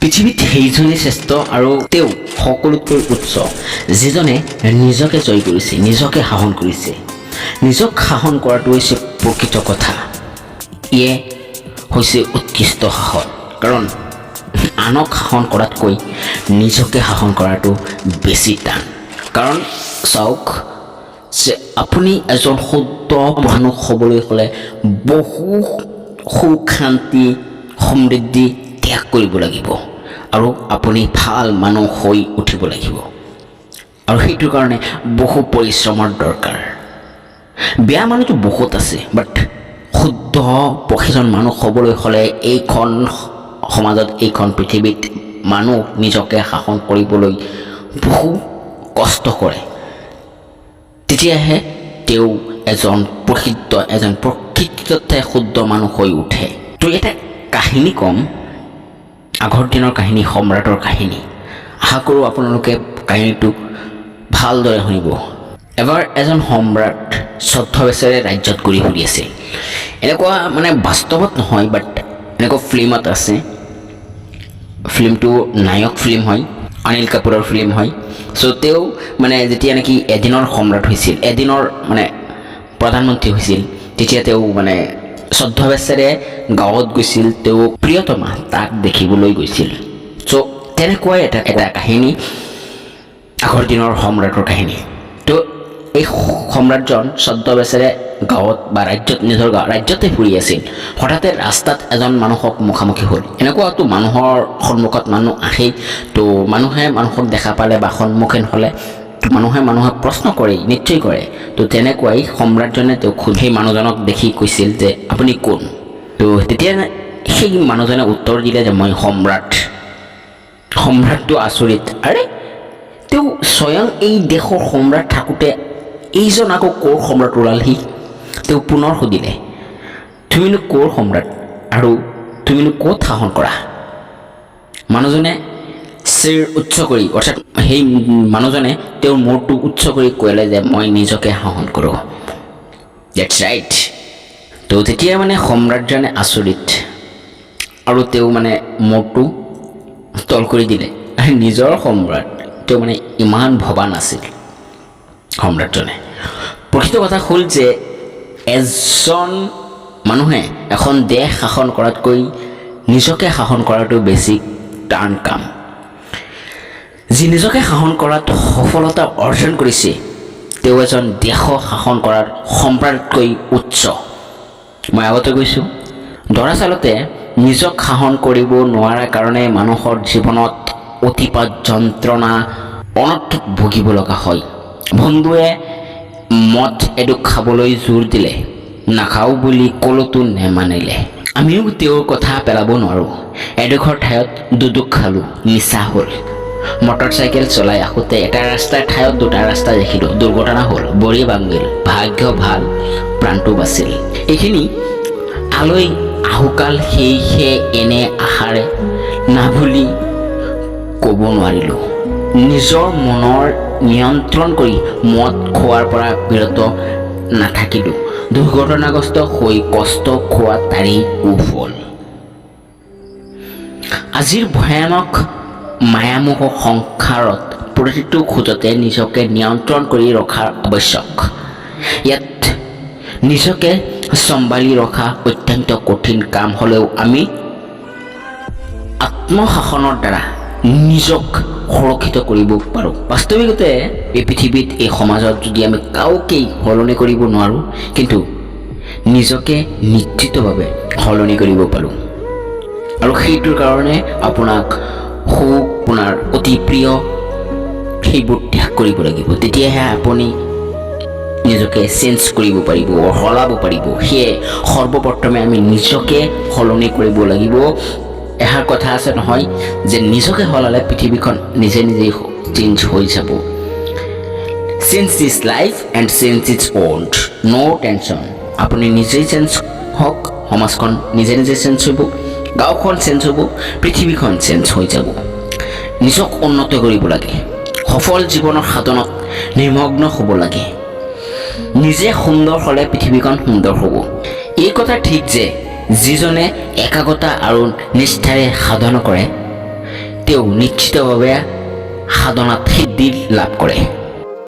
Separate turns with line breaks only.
পৃথিৱীত সেইজনেই শ্ৰেষ্ঠ আৰু তেওঁ সকলোতকৈ উচ্চ যিজনে নিজকে জয় কৰিছে, নিজকে শাসন কৰিছে। নিজক শাসন কৰাটো হৈছে প্ৰকৃত কথা। ইয়ে হৈছে উৎকৃষ্ট শাসন, কাৰণ আনক শাসন কৰাতকৈ নিজকে শাসন কৰাটো বেছি টান। কাৰণ চাওক যে আপুনি এজন শুদ্ধ মানুহ হ'বলৈ হ'লে বহু সুখ শান্তি সমৃদ্ধি ত্যাগ কৰিব লাগিব আৰু আপুনি ভাল মানুহ হৈ উঠিব লাগিব, আৰু সেইটোৰ কাৰণে বহু পৰিশ্ৰমৰ দৰকাৰ। বেয়া মানুহটো বহুত আছে, বাট শুদ্ধ প্ৰকৃত মানুহ হ'বলৈ হ'লে এইখন সমাজত, এইখন পৃথিৱীত মানুহ নিজকে শাসন কৰিবলৈ বহু কষ্ট কৰে, তেতিয়াহে তেওঁ এজন প্ৰকৃততে শুদ্ধ মানুহ হৈ উঠে। তো এটা কাহিনী ক'ম, আগৰ দিনৰ কাহিনী, সম্ৰাটৰ কাহিনী। আশা কৰোঁ আপোনালোকে কাহিনীটো ভালদৰে শুনিব। এবাৰ এজন সম্ৰাট ছদ্মবেশেৰে ৰাজ্যত ঘূৰি ফুৰি আছিল। এনেকুৱা মানে বাস্তৱত নহয়, বাট এনেকুৱা ফিল্মত আছে। ফিল্মটো নায়ক ফিল্ম হয়, অনিল কাপুৰৰ ফিল্ম হয়। চ' তেওঁ মানে যেতিয়া নেকি এদিনৰ সম্ৰাট হৈছিল, এদিনৰ মানে প্ৰধানমন্ত্ৰী হৈছিল, তেতিয়া তেওঁ মানে ছদ্মবেশেৰে গাঁৱত গৈছিল, তেওঁ প্ৰিয়তমা তাক দেখিবলৈ গৈছিল। চ' তেনেকুৱাই এটা কাহিনী, আগৰ দিনৰ সম্ৰাটৰ কাহিনী। তো এই সম্ৰাটজন ছদ্মবেশেৰে গাঁৱত বা ৰাজ্যত, নিজৰ ৰাজ্যতে ফুৰি আছিল। হঠাতে ৰাস্তাত এজন মানুহক মুখামুখি হ'ল। এনেকুৱাতো মানুহৰ সন্মুখত মানুহ আহেই, তো মানুহে মানুহক দেখা পালে বা সন্মুখীন হ'লে মানুহে প্ৰশ্ন কৰে, নিশ্চয় কৰে। তো তেনেকুৱাই সম্ৰাটজনে তেওঁক সেই মানুহজনক দেখি কৈছিল যে আপুনি কোন? তো তেতিয়া সেই মানুহজনে উত্তৰ দিলে যে মই সম্ৰাট। সম্ৰাটটো আচৰিত, আৰে তেওঁ স্বয়ং এই দেশৰ সম্ৰাট থাকোঁতে এইজন আকৌ ক'ৰ সম্ৰাট ওলালহি? তেওঁ পুনৰ সুধিলে, তুমিনো ক'ৰ সম্ৰাট আৰু তুমিনো ক'ত শাসন কৰা? মানুহজনে চিৰ উচ্চ কৰি, অৰ্থাৎ সেই মানুহজনে তেওঁৰ মূৰটো উচ্চ কৰি ক'লে যে মই নিজকে শাসন কৰোঁ। That's right. তো তেতিয়া মানে সম্ৰাটজনে আচৰিত, আৰু তেওঁ মানে মূৰটো তল কৰি দিলে। নিজৰ সম্ৰাট, তেওঁ মানে ইমান ভবা নাছিল সম্ৰাটজনে। প্ৰকৃত কথা হ'ল যে এজন মানুহে এখন দেশ শাসন কৰাতকৈ নিজকে শাসন কৰাটো বেছি টান কাম। যি নিজকে শাসন কৰাত সফলতা অৰ্জন কৰিছে, তেওঁ এজন দেশক শাসন কৰাৰ সম্ৰাটতকৈ উচ্চ। মই আগতে কৈছোঁ, দৰাচলতে নিজক শাসন কৰিব নোৱাৰাৰ কাৰণে মানুহৰ জীৱনত অতিপাত যন্ত্ৰণা অনৰ্থক ভুগিব লগা হয়। বন্ধুৱে মদ এডোখ খাবলৈ জোৰ দিলে, নাখাওঁ বুলি ক'লতো নেমানিলে। আমিও তেওঁৰ কথা পেলাব নোৱাৰোঁ। এডোখৰ ঠাইত দুডোখ খালোঁ, নিচা হ'ল। মটৰ চাইকেল চলাই আহোঁতে এটা ৰাস্তাৰ ঠাইত দুটা ৰাস্তা দেখিলোঁ, দুৰ্ঘটনা হ'ল, বৰি ভাঙিল, ভাগ্য ভাল, প্ৰাণটো বাচিল। এইখিনি আলৈ আহুকাল সেয়েহে এনে আশাৰে নাভুলি ক'ব নোৱাৰিলোঁ। নিজৰ মনৰ নিয়ন্ত্ৰণ কৰি মদ খোৱাৰ পৰা বিৰত নাথাকিলোঁ। দুৰ্ঘটনাগ্ৰস্ত হৈ কষ্ট খোৱা তাৰেই কুফল। আজিৰ ভয়ানক মায়ামোহ সংসাৰত প্ৰতিটো খোজতে নিজকে নিয়ন্ত্ৰণ কৰি ৰখাৰ আৱশ্যক। ইয়াত নিজকে চম্ভালি ৰখা অত্যন্ত কঠিন কাম হ'লেও আমি আত্মশাসনৰ দ্বাৰা নিজক সুৰক্ষিত কৰিব পাৰোঁ। বাস্তৱিকতে এই পৃথিৱীত, এই সমাজত যদি আমি কাওকেই সলনি কৰিব নোৱাৰোঁ, কিন্তু নিজকে নিশ্চিতভাৱে সলনি কৰিব পাৰোঁ। আৰু সেইটোৰ কাৰণে আপোনাক সুখ, আপোনাৰ অতি প্ৰিয় সেইবোৰ ত্যাগ কৰিব লাগিব। তেতিয়াহে আপুনি নিজকে চেঞ্জ কৰিব পাৰিব, সলাব পাৰিব। সেয়ে সৰ্বপ্ৰথমে আমি নিজকে সলনি কৰিব লাগিব। এষাৰ কথা আছে নহয় যে নিজকে সলালে পৃথিৱীখন নিজে নিজেই চেঞ্জ হৈ যাব। Change is life and change is old, no' tension. আপুনি নিজেই চেঞ্জ হওক, সমাজখন নিজে নিজে চেঞ্জ হ'ব, গাঁওখন চেঞ্জ হ'ব, পৃথিৱীখন চেঞ্জ হৈ যাব। নিজক উন্নত কৰিব লাগে, সফল জীৱনৰ সাধনত নিমগ্ন হ'ব লাগে। নিজে সুন্দৰ হ'লে পৃথিৱীখন সুন্দৰ হ'ব। এই কথা ঠিক যে যিজনে একাগ্ৰতা আৰু নিষ্ঠাৰে সাধন কৰে তেওঁ নিশ্চিতভাৱে সাধনাত সিদ্ধি লাভ কৰে।